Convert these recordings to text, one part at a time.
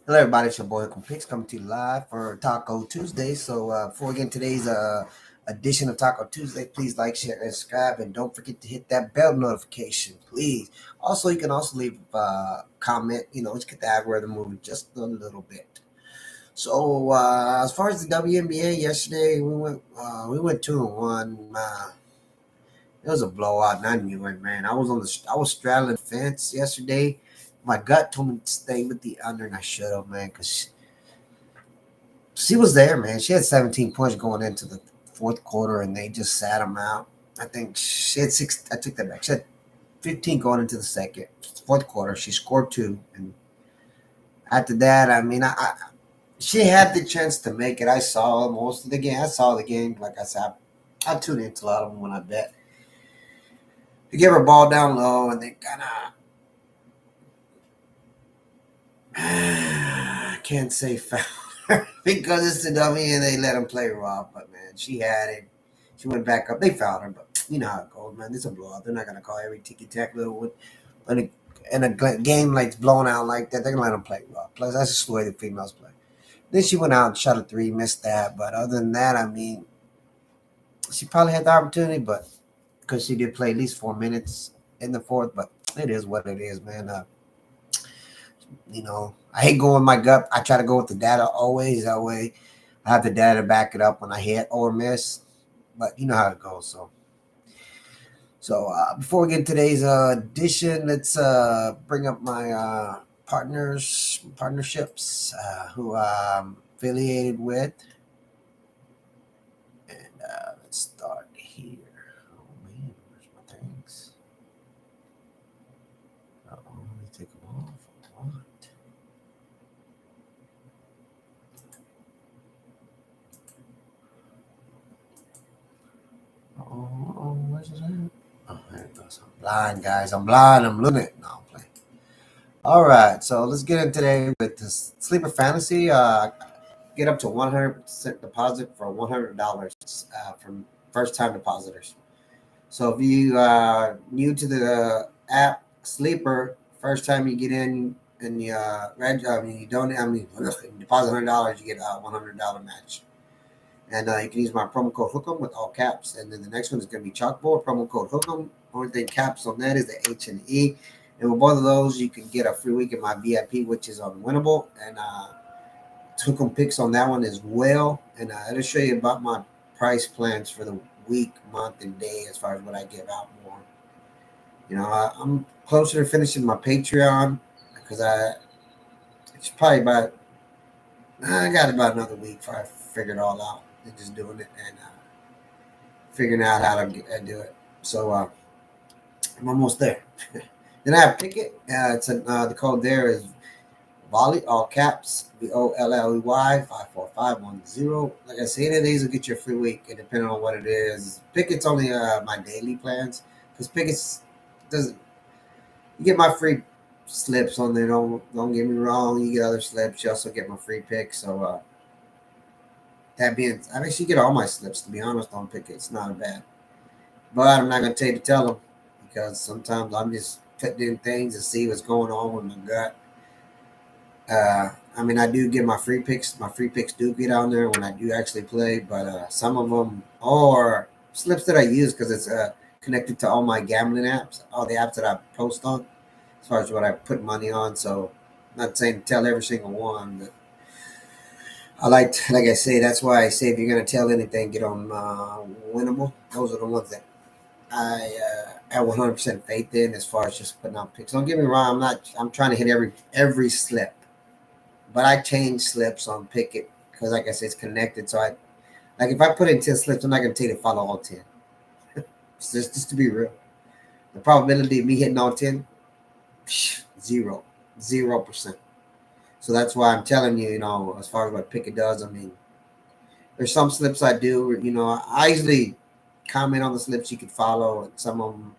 Hello, everybody. It's your boy Complex coming to you live for Taco Tuesday. So, before we get today's edition of Taco Tuesday, please like, share, and subscribe, and don't forget to hit that bell notification, please. Also, you can also leave a comment. Let's get the algorithm moving just a little bit. So, as far as the WNBA yesterday, we went 2-1. It was a blowout, and I knew it, man. I was straddling the fence yesterday. My gut told me to stay with the under, and I should have, man, because she was there, man. She had 17 points going into the fourth quarter, and they just sat them out. I think she had six. I took that back. She had 15 going into the fourth quarter. She scored two, and after that, I mean, she had the chance to make it. I saw most of the game. I saw the game. Like I said, I tuned into a lot of them when I bet. They gave her ball down low, and they kind of I can't say foul because it's the dummy and they let him play raw. But man, she had it. She went back up. They fouled her, but you know how it goes, man. It's a blowout. They're not gonna call every ticky tack little one. But in a game like blown out like that, they're gonna let them play raw. Plus, that's just the way the females play. Then she went out and shot a three, missed that. But other than that, I mean, she probably had the opportunity, but because she did play at least 4 minutes in the fourth. But it is what it is, man. I hate going with my gut. I try to go with the data always. That way, I have the data to back it up when I hit or miss. But you know how it goes. So before we get into today's edition, let's bring up my partnerships who I'm affiliated with, and let's start here. Oh man, where's my things? Let me take them off. What? Where's it at? Oh, there it goes. I'm blind, guys. I'm blind. I'm losing it. No, I'm playing. All right, so let's get in today with this sleeper fantasy. Get up to 100% deposit for $100 from first time depositors. So if you are new to the app Sleeper, first time you get in and you don't, you deposit $100, you get a $100 match. And you can use my promo code Hook'em with all caps. And then the next one is going to be Chalkboard, promo code Hook'em. Only thing caps on that is the H and E. And with both of those, you can get a free week in my VIP, which is unwinnable. And Hook'em picks on that one as well. And it'll show you about my price plans for the week, month, and day as far as what I give out more. I'm closer to finishing my Patreon because it's probably I got about another week before I figure it all out and just doing it and figuring out how to do it. So I'm almost there. Then I have Picket. The code there is Volley, all caps, VOLLEY 54510. Like I said, any of these will get you a free week, and depending on what it is. Picket's only my daily plans because Picket's doesn't. You get my free slips on there. Don't get me wrong. You get other slips. You also get my free picks. So I actually get all my slips to be honest on Picket. It's not bad. But I'm not gonna tell you to tell them because sometimes I'm just putting in things to see what's going on with my gut. I mean, I do get my free picks. My free picks do get on there when I do actually play, but some of them are slips that I use because it's connected to all my gambling apps, all the apps that I post on, as far as what I put money on. So, not saying to tell every single one, but like I say, that's why I say if you're gonna tell anything, get on Winnable. Those are the ones that I have 100% faith in as far as just putting out picks. Don't get me wrong, I'm not. I'm trying to hit every slip, but I change slips on Picket because, like I said, it's connected. So like if I put in 10 slips, I'm not gonna tell you to follow all 10. Just to be real, the probability of me hitting all 10, zero, 0%. So that's why I'm telling you, as far as what Picket does, I mean, there's some slips I do. I usually comment on the slips you could follow, and some of them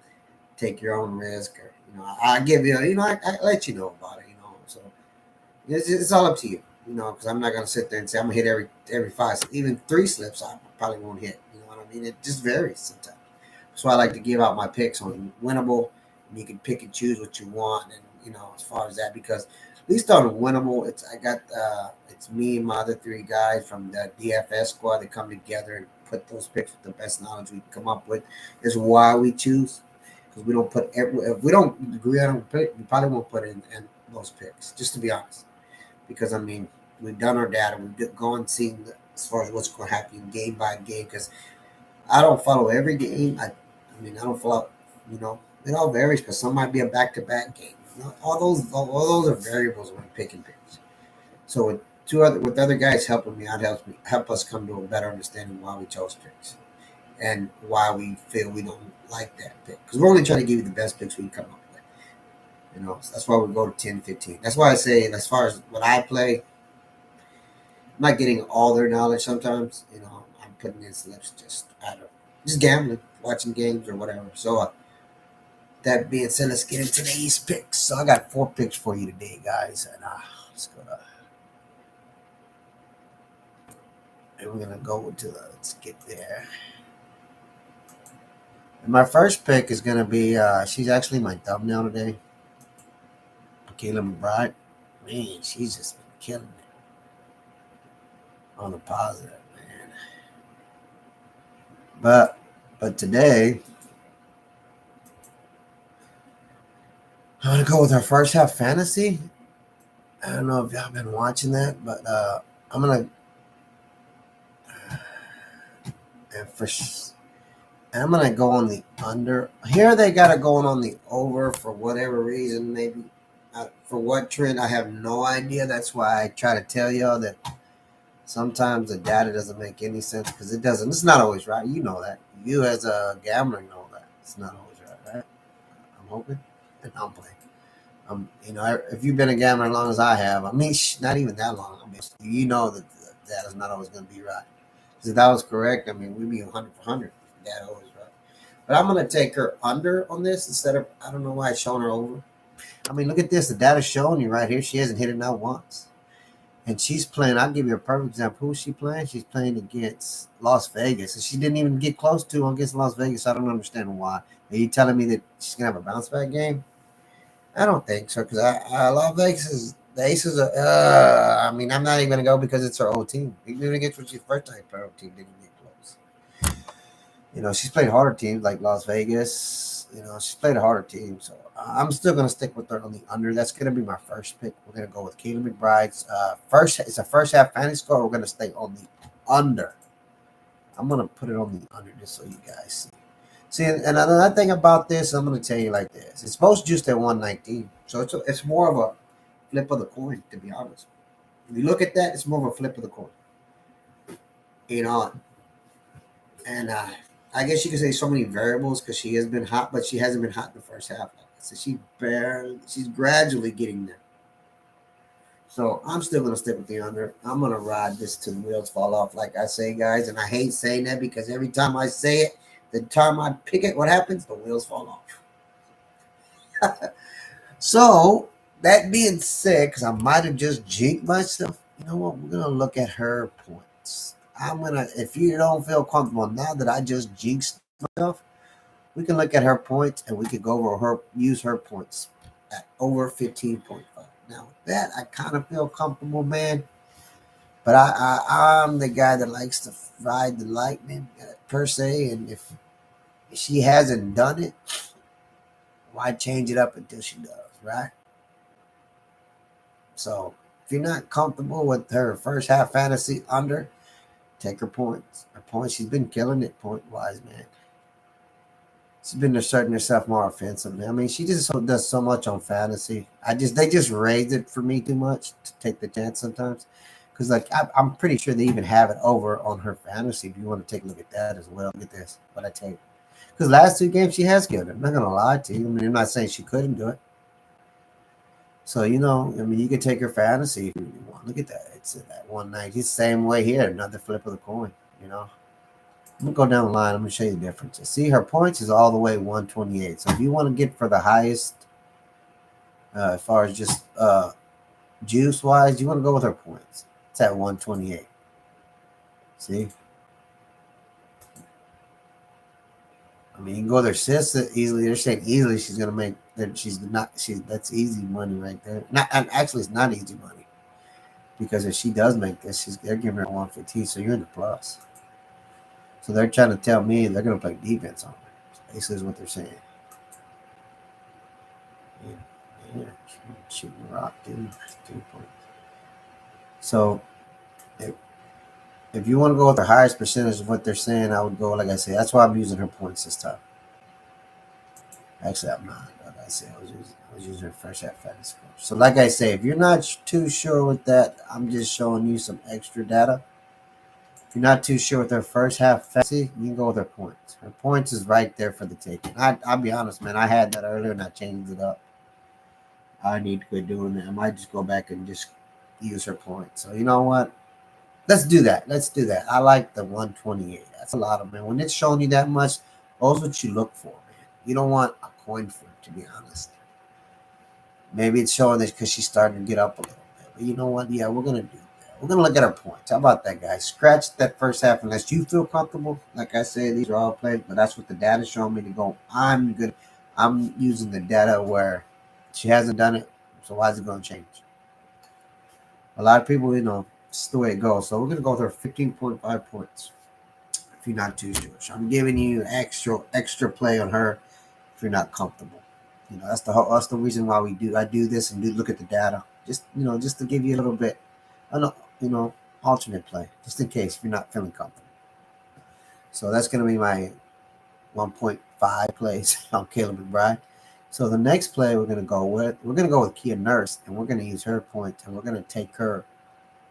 take your own risk. Or I give you, I let you know about it. So it's all up to you. Because I'm not gonna sit there and say I'm gonna hit every five, even three slips. I probably won't hit. You know what I mean? It just varies sometimes. So I like to give out my picks on Winnable, and you can pick and choose what you want, and as far as that, because least on winnable. It's me and my other three guys from the DFS squad that come together and put those picks with the best knowledge we can come up with. Is why we choose, because we don't put if we don't agree on a pick, we probably won't put in those picks. Just to be honest, because I mean we've done our data, we've gone seeing as far as what's going to happen game by game. Because I don't follow every game. I mean I don't follow. You know, it all varies because some might be a back-to-back game. You know, all those are variables when picking picks. So with other guys helping me out help us come to a better understanding why we chose picks and why we feel we don't like that pick, because we're only trying to give you the best picks we can come up with. You know, so that's why we go to 10, 15. That's why I say as far as what I play, I'm not getting all their knowledge sometimes. You know, I'm putting in slips just out of just gambling, watching games or whatever. So that being said, let's get into these picks. So I got 4 picks for you today, guys, and let's go to. And we're gonna go to the. Let's get there. And my first pick is gonna be. She's actually my thumbnail today. Kayla McBride. Man, she's just been killing it on the positive, man. But today, I'm gonna go with our first half fantasy. I don't know if y'all been watching that, but I'm gonna and for I'm gonna go on the under. Here they got it going on the over for whatever reason, maybe for what trend I have no idea. That's why I try to tell y'all that sometimes the data doesn't make any sense because it doesn't. It's not always right. You know that. You as a gambler know that it's not always right. I'm hoping and I'm playing. You know, if you've been a gambler as long as I have, I mean, not even that long. I mean, you know that that is not always going to be right. Because if that was correct, I mean, we'd be 100 for 100. That always right. But I'm going to take her under on this instead of, I don't know why it's showing her over. I mean, look at this. The data's showing you right here. She hasn't hit it not once. And she's playing, I'll give you a perfect example. Who's she playing? She's playing against Las Vegas. And she didn't even get close to against Las Vegas. I don't understand why. Are you telling me that she's going to have a bounce back game? I don't think so because I love Aces. The Aces are. I mean, I'm not even gonna go because it's her old team. Even against when she first time her old team didn't get close. You know, she's played harder teams like Las Vegas. You know, she's played a harder team. So I'm still gonna stick with her on the under. That's gonna be my first pick. We're gonna go with Kayla McBride's first. It's a first half fantasy score. We're gonna stay on the under. I'm gonna put it on the under just so you guys see. See, and another thing about this, I'm going to tell you like this: it's supposed just at 119, so it's more of a flip of the coin, to be honest. If you look at that, it's more of a flip of the coin, you know. And I guess you could say so many variables because she has been hot, but she hasn't been hot in the first half. So she's gradually getting there. So I'm still going to stick with the under. I'm going to ride this till the wheels fall off, like I say, guys. And I hate saying that because every time I say it, the time I pick it, what happens? The wheels fall off. So that being said, because I might have just jinked myself, you know what? We're gonna look at her points. If you don't feel comfortable now that I just jinxed myself, we can look at her points and we could go over use her points at over 15.5. Now with that, I kind of feel comfortable, man. But I'm the guy that likes to ride the lightning per se, and if she hasn't done it, why change it up until she does, right? So if you're not comfortable with her first half fantasy under, take her points. Her points, she's been killing it point wise, man. She's been asserting herself more offensively. I mean, she just does so much on fantasy. They just raised it for me too much to take the chance sometimes. Because like I'm pretty sure they even have it over on her fantasy. If you want to take a look at that as well, look at this. What I take. Because last 2 games she has killed it. I'm not gonna lie to you. I mean, I'm not saying she couldn't do it. So you know, I mean, you can take her fantasy if you want. Look at that. It's at that 190. It's the same way here. Another flip of the coin. You know, I'm gonna go down the line. I'm gonna show you the differences. See, her points is all the way 128. So if you want to get for the highest, as far as just juice wise, you want to go with her points. It's at 128. See. I mean, you can go with her assists easily. They're saying easily she's going to make that she's not. She's that's easy money right there. Not and actually, it's not easy money because if she does make this, they're giving her 115. So you're in the plus. So they're trying to tell me they're going to play defense on her. Basically, is what they're saying. Yeah, shooting rock, dude. 2 points. So if, if you want to go with the highest percentage of what they're saying, I would go like I said. That's why I'm using her points this time. Actually, I'm not. Like I said, I was using her first half fantasy score. So like I say, if you're not too sure with that, I'm just showing you some extra data. If you're not too sure with her first half fantasy, you can go with her points. Her points is right there for the taking. I'll be honest, man. I had that earlier and I changed it up. I need to quit doing that. I might just go back and just use her points. So you know what? Let's do that. Let's do that. I like the 128. That's a lot of man. When it's showing you that much, those what you look for, man. You don't want a coin flip, to be honest. Maybe it's showing this because she's starting to get up a little bit. But you know what? Yeah, we're gonna do that. We're gonna look at her points. How about that, guys? Scratch that first half unless you feel comfortable. Like I said, these are all plays, but that's what the data showing me to go. I'm good. I'm using the data where she hasn't done it. So why is it gonna change? A lot of people, it's the way it goes. So we're gonna go with her 15.5 points. If you're not too sure, so I'm giving you extra play on her if you're not comfortable. That's the reason why I do this and do look at the data. Just to give you a little bit, I know, alternate play, just in case if you're not feeling comfortable. So that's gonna be my 1.5 plays on Caleb McBride. So the next play we're gonna go with Kia Nurse, and we're gonna use her points, and we're gonna take her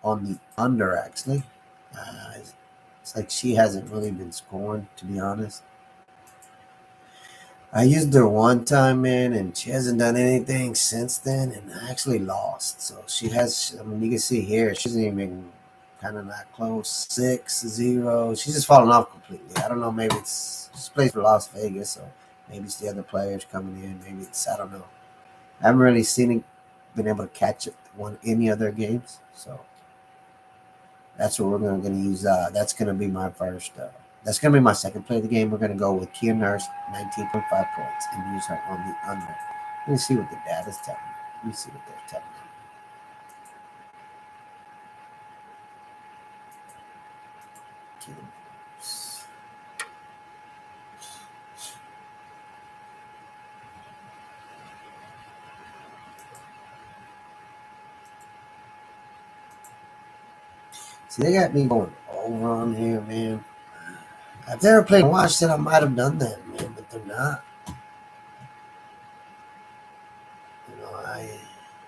on the under. Actually, it's like she hasn't really been scoring, to be honest. I used her one time, man, and she hasn't done anything since then, and I actually lost. So she has. I mean, you can see here she hasn't even kind of not close. 6-0. She's just fallen off completely. I don't know. Maybe it's she plays for Las Vegas, so maybe it's the other players coming in. Maybe it's I don't know. I haven't really been able to catch it won any other games. So that's what we're going to use. That's going to be my first. That's going to be my second play of the game. We're going to go with Kia Nurse, 19.5 points, and use her on the under. Let me see what the data's telling me. Let me see what they're telling me. Kia Nurse. See, they got me going over on here, man. If they ever played and watched it, I might have done that, man, but they're not.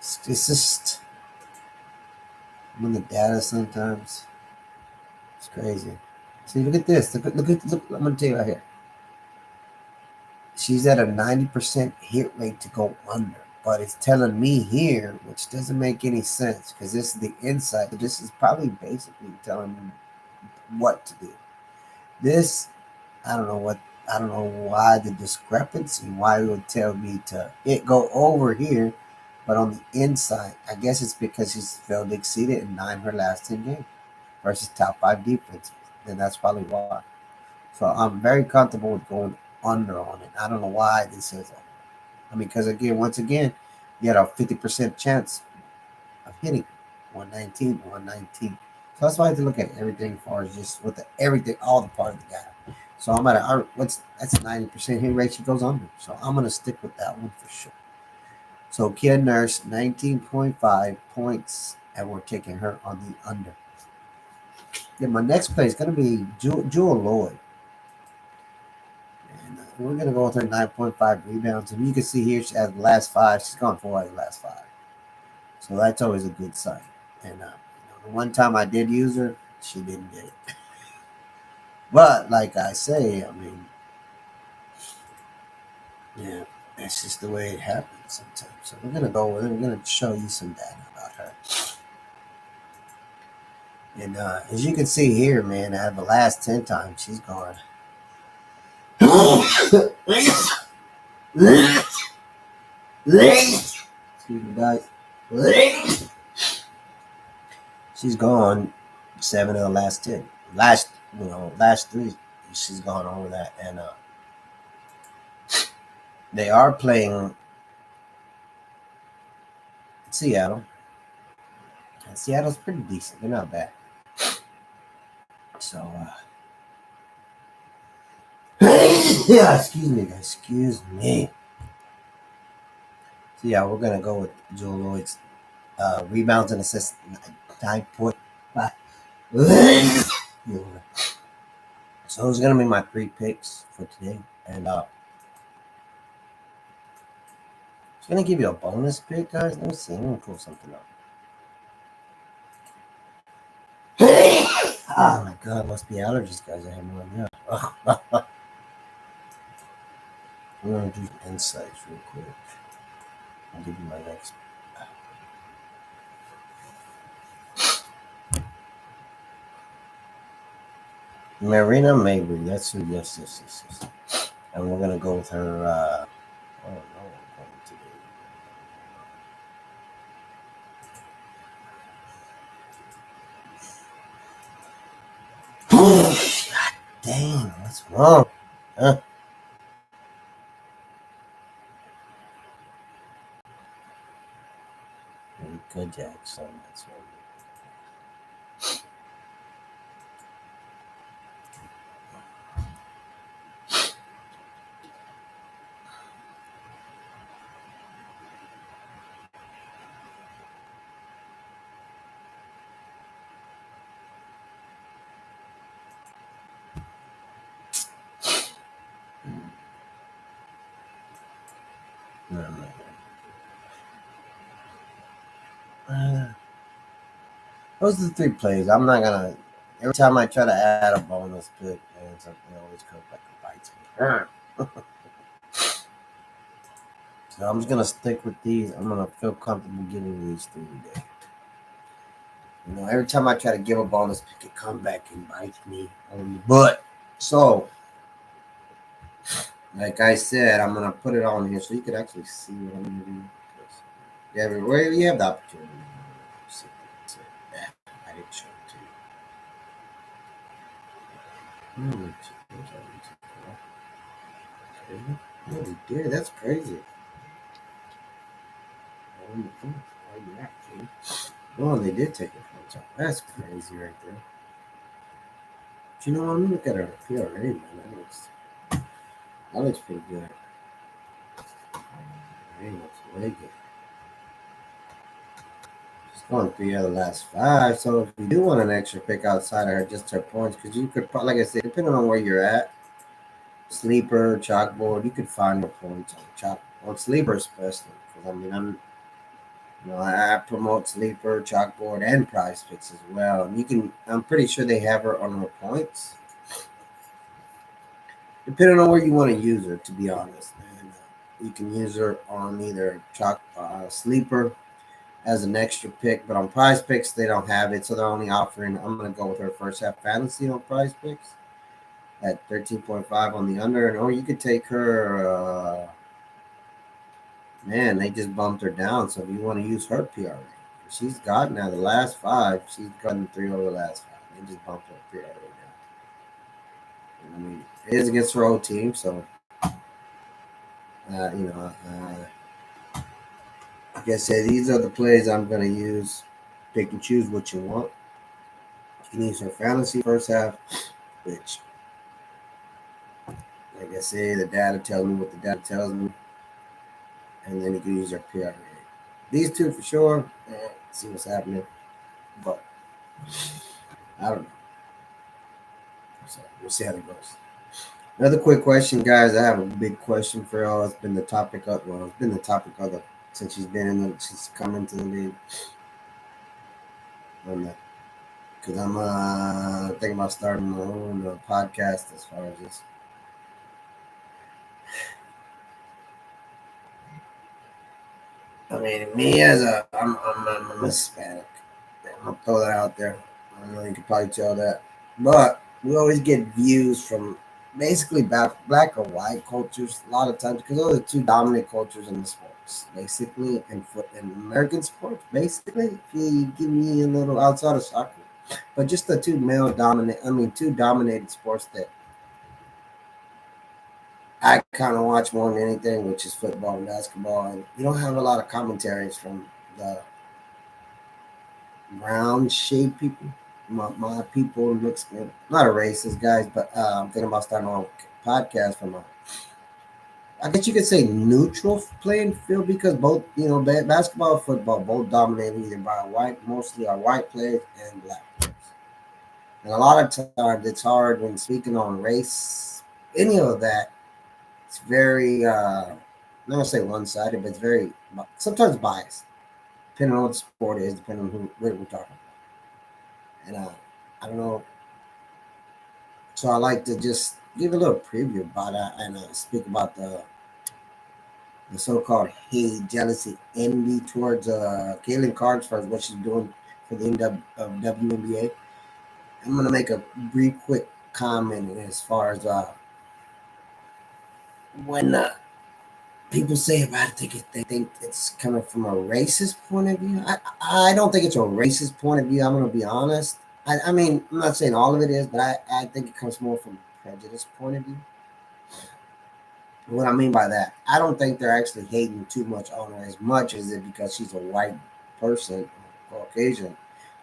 It's just when the data sometimes it's crazy. See, look at this. Look. I'm gonna tell you right here. She's at a 90% hit rate to go under, but it's telling me here, which doesn't make any sense because this is the insight. This is probably basically telling me what to do. This, I don't know what, I don't know why the discrepancy, why it would tell me to go over here, but on the inside, I guess it's because she's failed to exceed it in 9 her last 10 games versus top 5 defenses. Then that's probably why. So I'm very comfortable with going under on it. I don't know why this says over. I mean, because once again, you had a 50% chance of hitting 119, 119. So that's why I have to look at everything as far as just with everything, all the part of the guy. So I'm at that's a 90% hit rate. She goes under. So I'm gonna stick with that one for sure. So Kia Nurse, 19.5 points, and we're taking her on the under. Then my next play is gonna be Jewel Lloyd. And we're going to go with her 9.5 rebounds. And you can see here, she has the last 5. She's gone 4 out of the last 5. So that's always a good sign. And the one time I did use her, she didn't get it. But like I say, I mean, yeah, that's just the way it happens sometimes. So we're going to go with it. We're going to show you some data about her. And as you can see here, man, out of the last 10 times, she's gone. Excuse me, guys. She's gone 7 of the last 10. Last 3, she's gone over that. And they are playing Seattle. And Seattle's pretty decent. They're not bad. So, yeah, excuse me, guys. Excuse me. So, yeah, we're going to go with Joel Lloyd's rebounds and assists 9.5. So, those are going to be my 3 picks for today. And it's going to give you a bonus pick, guys. Let me see. I'm going to pull something up. Oh my god, must be allergies, guys. I have no idea. I'm gonna do insights real quick. I'll give you my next. Marina Mabry. That's who. Yes. And we're gonna go with her. Oh no, I'm going today. God dang, what's wrong? Huh? Good Jackson. That's right. No. Those are the 3 plays. I'm not gonna. Every time I try to add a bonus pick, and something always comes back and bites me. So I'm just gonna stick with these. I'm gonna feel comfortable giving these 3 today. Every time I try to give a bonus pick, it comes back and bites me on the butt. So, like I said, I'm gonna put it on here so you can actually see what I'm gonna do. Yeah, where you have the opportunity. Yeah, I didn't show it to you. No, they did. That's crazy. Oh, they did take a photo. That's crazy right there. But you know what? I'm gonna look at her PRA, man. That looks pretty good. Hey, looks way good. She's going 3 of the last 5. So if you do want an extra pick outside of her, just her points, because you could probably, like I said, depending on where you're at, sleeper, chalkboard, you could find your points on sleeper especially. Because I promote sleeper, chalkboard, and prize picks as well. And I'm pretty sure they have her on her points, depending on where you want to use her. To be honest, and you can use her on either sleeper as an extra pick, but on prize picks they don't have it, so they're only offering. I'm gonna go with her first half fantasy on prize picks at 13.5 on the under, or you could take her. Man, they just bumped her down. So if you want to use her PRA, she's gotten out of the last 5. She's gotten 3 over the last 5. They just bumped her PRA down. I mean, it is against her old team, so like I said, these are the plays I'm going to use. Pick and choose what you want. You can use her fantasy first half, which, like I say, the data tells me what the data tells me, and then you can use her PRA. These 2 for sure. See what's happening, but I don't know. So we'll see how it goes. Another quick question, guys. I have a big question for y'all. It's been the topic of since she's come into the league. Because I'm thinking about starting my own podcast as far as this. I mean, me as I'm Hispanic. I'm gonna throw that out there. I know you can probably tell that, but we always get views from basically black or white cultures a lot of times because those are the 2 dominant cultures in the sports, basically in American sports. Basically, if you give me a little outside of soccer, but just the 2 2 dominated sports that I kind of watch more than anything, which is football and basketball. And you don't have a lot of commentaries from the round shaped people. My people looks good. Not a racist, guys, but I'm thinking about starting a podcast from a, I guess you could say neutral playing field because both, basketball and football both dominated either by white, mostly our white players and black players. And a lot of times it's hard when speaking on race, any of that. It's very, I'm not gonna say one sided, but it's very sometimes biased, depending on what the sport is, depending on what we're talking about. And I don't know. So I like to just give a little preview about that and speak about the so-called hate, jealousy, envy towards Caitlin Clark as far as what she's doing for the WNBA. I'm gonna make a brief, quick comment as far as when people say about it, they think it's coming from a racist point of view. I don't think it's a racist point of view. I'm gonna be honest. I mean, I'm not saying all of it is, but I think it comes more from a prejudice point of view. What I mean by that, I don't think they're actually hating too much on her as much as it because she's a white person, Caucasian.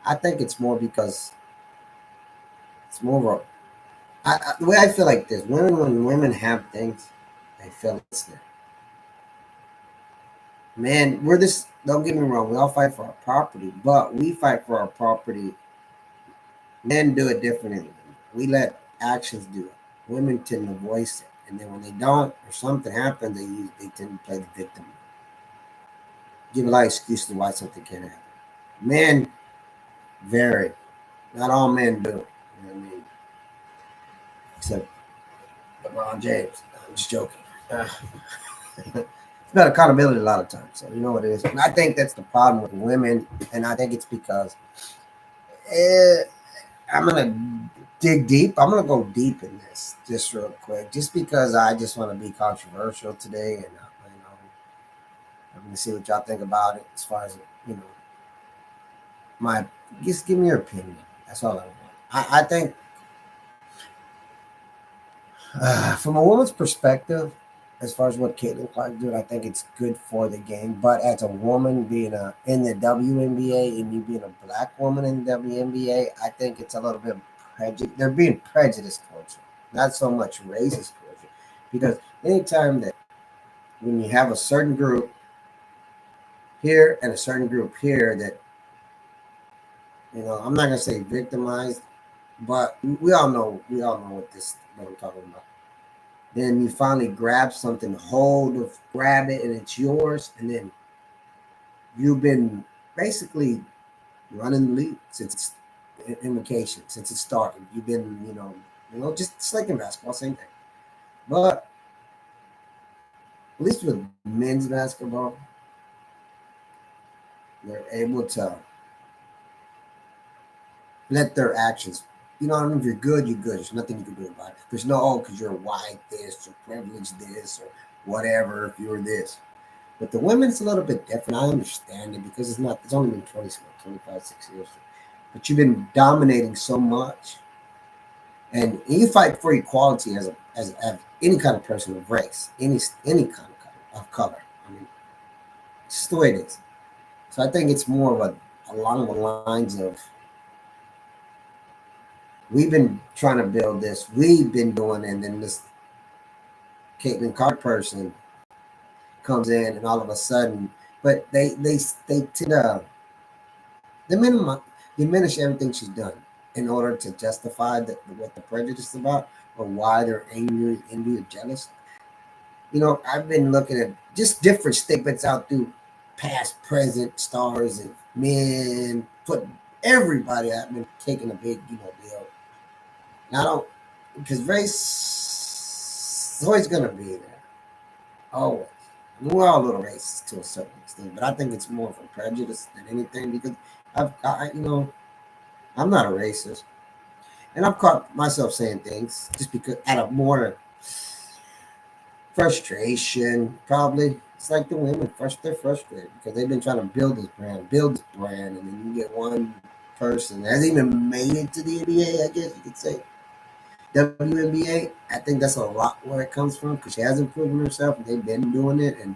I think it's more because it's more of a the way I feel like this. When women have things, they feel it's there. Man, we're this. Don't get me wrong. We all fight for our property, but we fight for our property. Men do it differently. We let actions do it. Women tend to voice it, and then when they don't, or something happens, they tend to play the victim. Give a lot of excuses why something can't happen. Men vary. Not all men do. You know what I mean? Except LeBron James. I'm just joking. It's about accountability a lot of times. So you know what it is. And I think that's the problem with women, and I think it's because I'm gonna dig deep. I'm gonna go deep in this just real quick, just because I just want to be controversial today, and I'm gonna see what y'all think about it as far as you know. My just give me your opinion. That's all I want. I think from a woman's perspective, as far as what Caitlin Clark did, I think it's good for the game. But as a woman being in the WNBA and you being a black woman in the WNBA, I think it's a little bit prejudiced. They're being prejudiced towards her, not so much racist towards her. Because anytime that when you have a certain group here and a certain group here that, I'm not gonna say victimized, but we all know what I'm talking about. Then you finally grab something, grab it, and it's yours. And then you've been basically running the league since invocation, since it started. You've been, just like in basketball, same thing. But at least with men's basketball, they're able to let their actions. You know what I mean? If you're good, you're good. There's nothing you can do about it. There's no, because you're white, this, or privileged, this, or whatever, if you're this. But the women's a little bit different. I understand it because it's only been 25, 6 years. But you've been dominating so much. And you fight for equality as any kind of person of race, any kind of color. I mean, it's just the way it is. So I think it's more of along the lines of we've been trying to build this, we've been doing it, and then this Caitlin Clark person comes in, and all of a sudden, but they tend to diminish everything she's done in order to justify what the prejudice is about or why they're angry, envy, or jealous. I've been looking at just different statements out through past, present stars and men, put everybody. I've been taking a big, deal. And I don't, because race is always going to be there. Always. We're all a little racist to a certain extent, but I think it's more of a prejudice than anything because I'm not a racist. And I've caught myself saying things just because out of more frustration, probably. It's like the women, first they're frustrated because they've been trying to build this brand, and then you get one person that hasn't even made it to the NBA, I guess you could say. WNBA, I think that's a lot where it comes from because she hasn't proven herself and they've been doing it. And,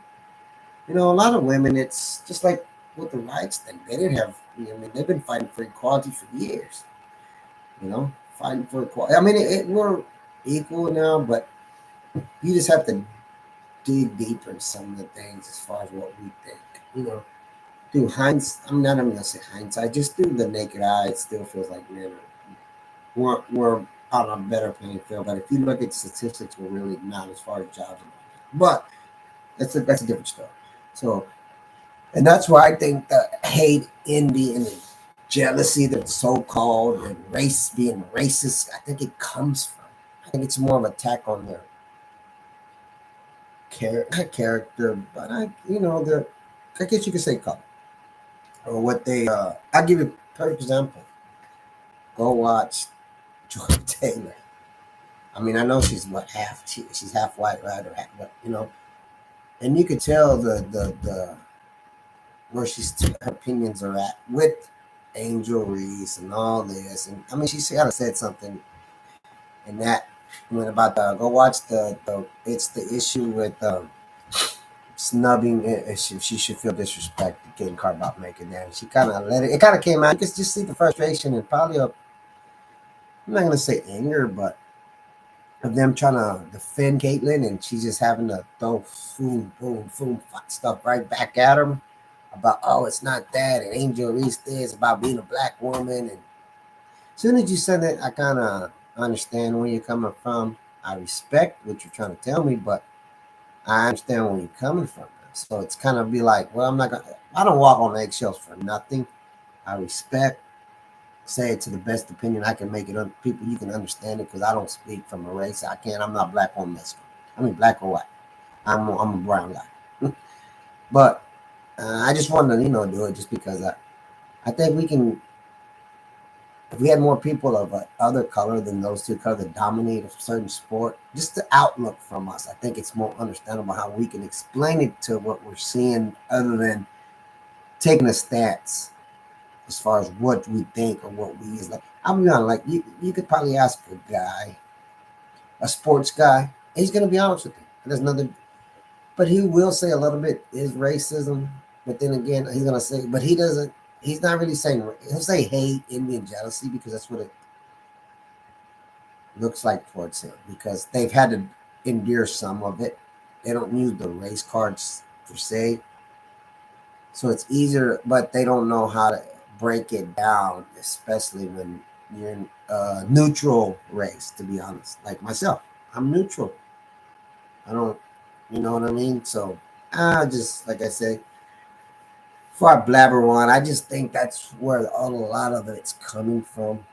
a lot of women, it's just like with the rights thing. They didn't have. I mean, they've been fighting for equality for years. Fighting for equality. I mean, we're equal now, but you just have to dig deeper in some of the things as far as what we think. Through hindsight, I'm not even gonna say hindsight. Just through the naked eye, it still feels like man, we're on a better playing field. But if you look at statistics, we're really not as far as jobs. But that's a different story. So, and that's where I think the hate, envy, and the jealousy that's so called and race being racist, I think it comes from. I think it's more of an attack on their character, but I guess you could say color or what they. I'll give you a perfect example. Go watch Jordan Taylor. I mean, I know she's what she's half white, right? Or half, but and you could tell the where her opinions are at with Angel Reese and all this, and I mean, she kind of said something in that when about the go watch the it's the issue with snubbing. She should feel disrespected getting caught about making that. And she kind of let it. It kind of came out. You could just see the frustration and probably I'm not gonna say anger, but of them trying to defend Caitlyn, and she's just having to throw boom stuff right back at him about it's not that, and Angel Reese this about being a black woman. And as soon as you said that, I kind of understand where you're coming from. I respect what you're trying to tell me, but I understand where you're coming from. So it's kind of be like, well, I don't walk on eggshells for nothing. I respect, say it to the best opinion I can make it on people. You can understand it because I don't speak from a race. I can't. I'm not black or Mexican. I mean, black or white. I'm a brown guy. But I just wanted to, do it just because I think we can. If we had more people of other color than those two colors that dominate a certain sport, just the outlook from us, I think it's more understandable how we can explain it to what we're seeing other than taking a stance as far as what we think or what we is like. I'm be honest, like you could probably ask a guy, a sports guy, he's gonna be honest with you. There's nothing, but he will say a little bit is racism, but then again, he's gonna say, but he doesn't. He's not really saying. He'll say hate, envy, and jealousy because that's what it looks like towards him. Because they've had to endure some of it. They don't use the race cards per se, so it's easier. But they don't know how to break it down, especially when you're in neutral race. To be honest, like myself, I'm neutral. I don't, you know what I mean. So I just like I say. Before I blabber on, I just think that's where a lot of it's coming from.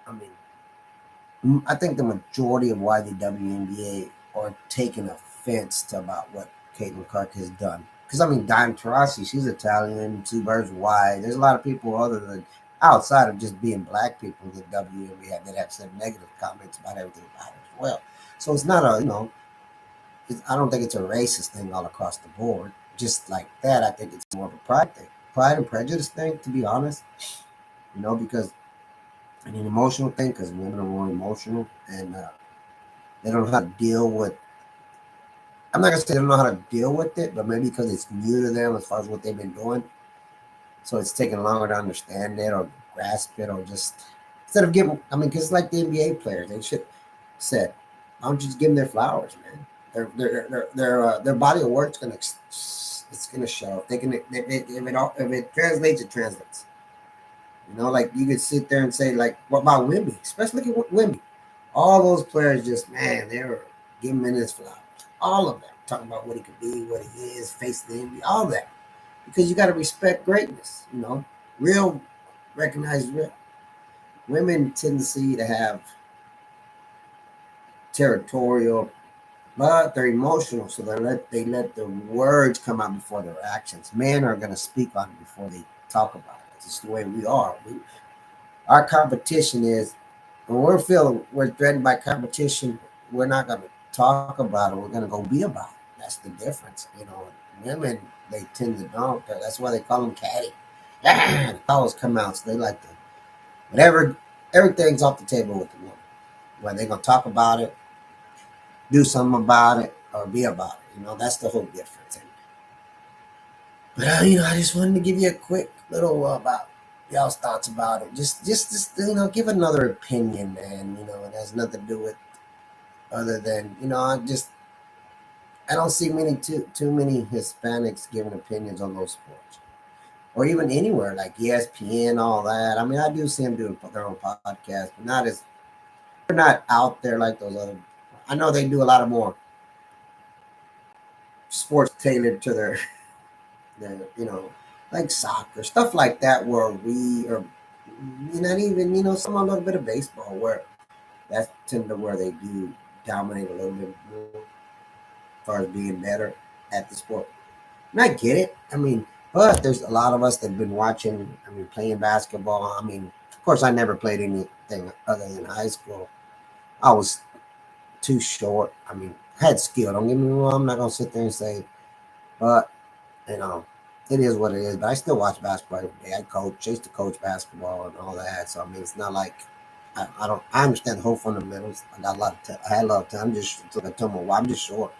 I mean, I think the majority of why the WNBA are taking offense to about what Caitlin Clark has done. Because I mean, Diane Taurasi, she's Italian, two birds wide. There's a lot of people other than outside of just being black people in the WNBA that have said negative comments about everything about her as well. So it's not a I don't think it's a racist thing all across the board. Just like that, I think it's more of a pride thing, pride and prejudice thing. To be honest, because and an emotional thing because women are more emotional and they don't know how to deal with. I'm not gonna say they don't know how to deal with it, but maybe because it's new to them as far as what they've been doing, so it's taking longer to understand it or grasp it or just instead of giving. I mean, because like the NBA players, they should said, "Why don't you just give them their flowers, man? Their body of work's gonna it's gonna show. If they can, if it translates, it translates. Like you could sit there and say, like, what about Wimby? Especially look at Wimby. All those players just, man, they were giving him his flowers. All of them. Talking about what he could be, what he is, face the envy, all that. Because you got to respect greatness, Real, recognize real. Women tendency to have territorial, but they're emotional, so they let the words come out before their actions. Men are going to speak on it before they talk about it. It's just the way we are. Our competition is when we're threatened by competition, we're not going to talk about it. We're going to go be about it. That's the difference. Women, they tend to don't. That's why they call them catty. The calls come out, so they like to, whatever, everything's off the table with the woman. Whether they're going to talk about it, do something about it, or be about it. That's the whole difference. But I just wanted to give you a quick little about y'all's thoughts about it. Just give another opinion, and it has nothing to do with other than I don't see too many Hispanics giving opinions on those sports, or even anywhere like ESPN, all that. I mean, I do see them doing their own podcast, but they're not out there like those other. I know they do a lot of more sports tailored to their like soccer stuff like that, where we are not even some a little bit of baseball, where that's tend to where they do dominate a little bit more as far as being better at the sport. And I get it. I mean, but there's a lot of us that've been watching. I mean, playing basketball. I mean, of course, I never played anything other than high school. I was too short. I mean, I had skill. Don't get me wrong. I'm not gonna sit there and say, but you know, it is what it is. But I still watch basketball every day. I used to coach basketball and all that. So I mean, it's not like I don't. I understand the whole fundamentals. I got a lot of. I had a lot of time. Just I told my wife, I'm just short.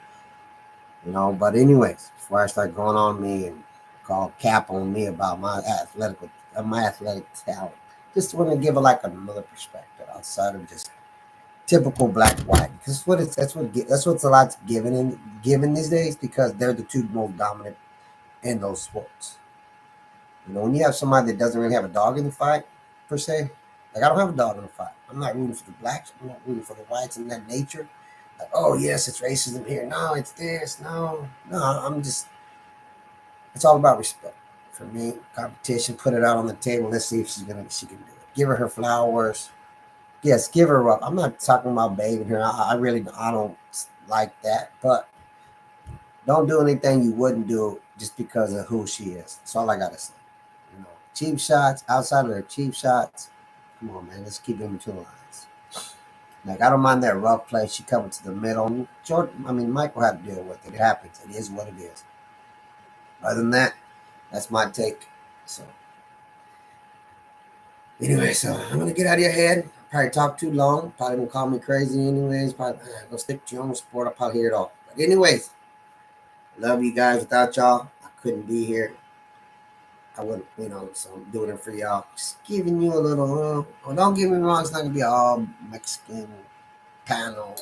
But anyways, before I start going on me and call cap on me about my athletic talent, just want to give like another perspective outside of just typical black white. Because that's what's a lot's given these days, because they're the two most dominant in those sports. When you have somebody that doesn't really have a dog in the fight per se, like I don't have a dog in the fight. I'm not rooting for the blacks. I'm not rooting for the whites in that nature. Like, oh yes, it's racism here. No, it's this. No, no. It's all about respect. For me, competition. Put it out on the table. Let's see if she can do it. Give her flowers. Yes, give her up. I'm not talking about bathing her. I don't like that. But don't do anything you wouldn't do just because of who she is. That's all I gotta say. Cheap shots outside of their cheap shots. Come on, man. Let's keep in between the lines. Like I don't mind that rough play. She coming to the middle. Jordan, I mean, Mike will have to deal with it. It happens. It is what it is. Other than that, that's my take. So anyway, so I'm gonna get out of your head. Probably talk too long. Probably gonna call me crazy anyways. Probably go stick to your own sport. I'll probably hear it all. But anyways, love you guys. Without y'all, I couldn't be here. I wouldn't, so I'm doing it for y'all. Just giving you a little, don't get me wrong, it's not going to be all Mexican panel.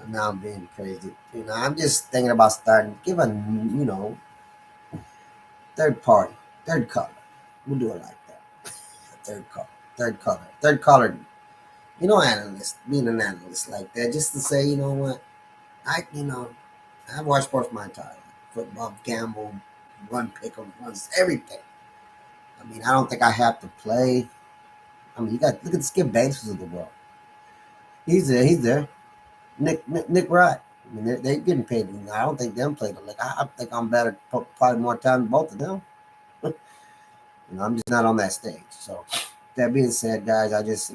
Now I'm being crazy. I'm just thinking about starting, give a, third party, third color. We'll do it like that. Third color, third color. Analyst, being an analyst like that, just to say, you know what, I've watched sports my entire life. Football, gamble, run pick 'em, runs, everything. I mean, I don't think I have to play. I mean, you got look at the Skip Bayless of the world. He's there. He's there. Nick Wright. I mean, they're getting paid. I don't think them played the league. I think I'm better, probably more time than both of them. I'm just not on that stage. So that being said, guys, I just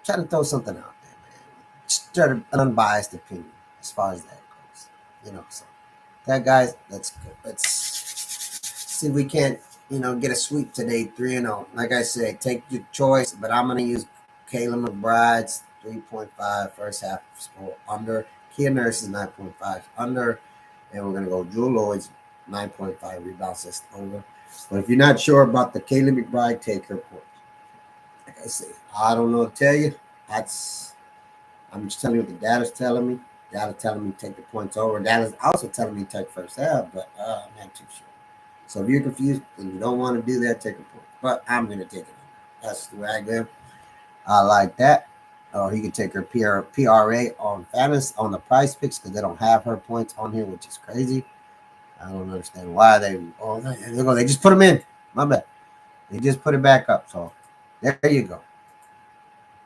try to throw something out there, man. Just try an unbiased opinion as far as that goes. So that guys, let's go. Let's see if we can't, get a sweep today, 3-0. Like I said, take your choice, but I'm gonna use Kayla McBride's 3.5 first half score under. Kia Nurse's 9.5 under, and we're gonna go Drew Lloyd's 9.5 rebound assist over. But if you're not sure about the Kayla McBride, take her point. Like I say, I don't know what to tell you. I'm just telling you what the data's telling me. Data telling me to take the points over. Data's also telling me to take first half, but I'm not too sure. So if you're confused and you don't want to do that, take a point. But I'm going to take it. That's the way I go. I like that. Or he can take her PRA on fantasy on the price picks, because they don't have her points on here, which is crazy. I don't understand why they just put them in. My bad. They just put it back up. So there you go.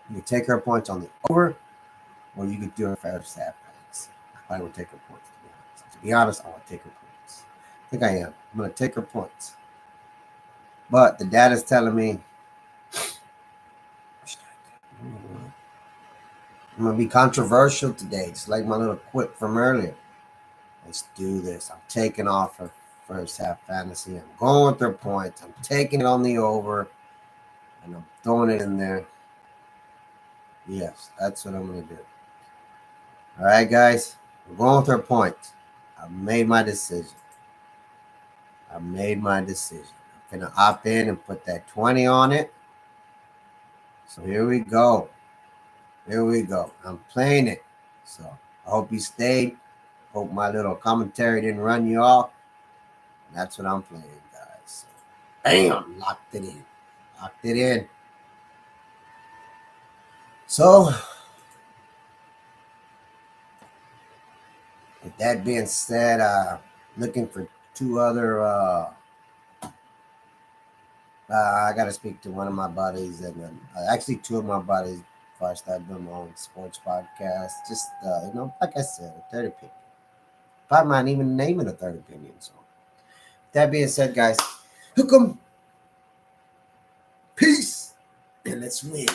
You can take her points on the over, or you could do her first half points. I probably would take her points, to be honest. To be honest, I want to take her points. I think I am. I'm going to take her points. But the data's telling me I'm going to be controversial today, just like my little quip from earlier. Let's do this. I'm taking off her first half fantasy. I'm going with their points. I'm taking it on the over, and I'm throwing it in there. Yes, that's what I'm going to do. All right, guys. We're going with her points. I've made my decision. I made my decision. I'm gonna opt in and put that 20 on it. So here we go. Here we go. I'm playing it. So I hope you stayed. Hope my little commentary didn't run you off. That's what I'm playing, guys. So, bam, locked it in. Locked it in. So with that being said, looking for two other. I got to speak to one of my buddies, and actually two of my buddies before I start doing my own sports podcast. Just like I said, a third opinion. Probably not even naming a third opinion. So that being said, guys, hook 'em, peace, and let's win.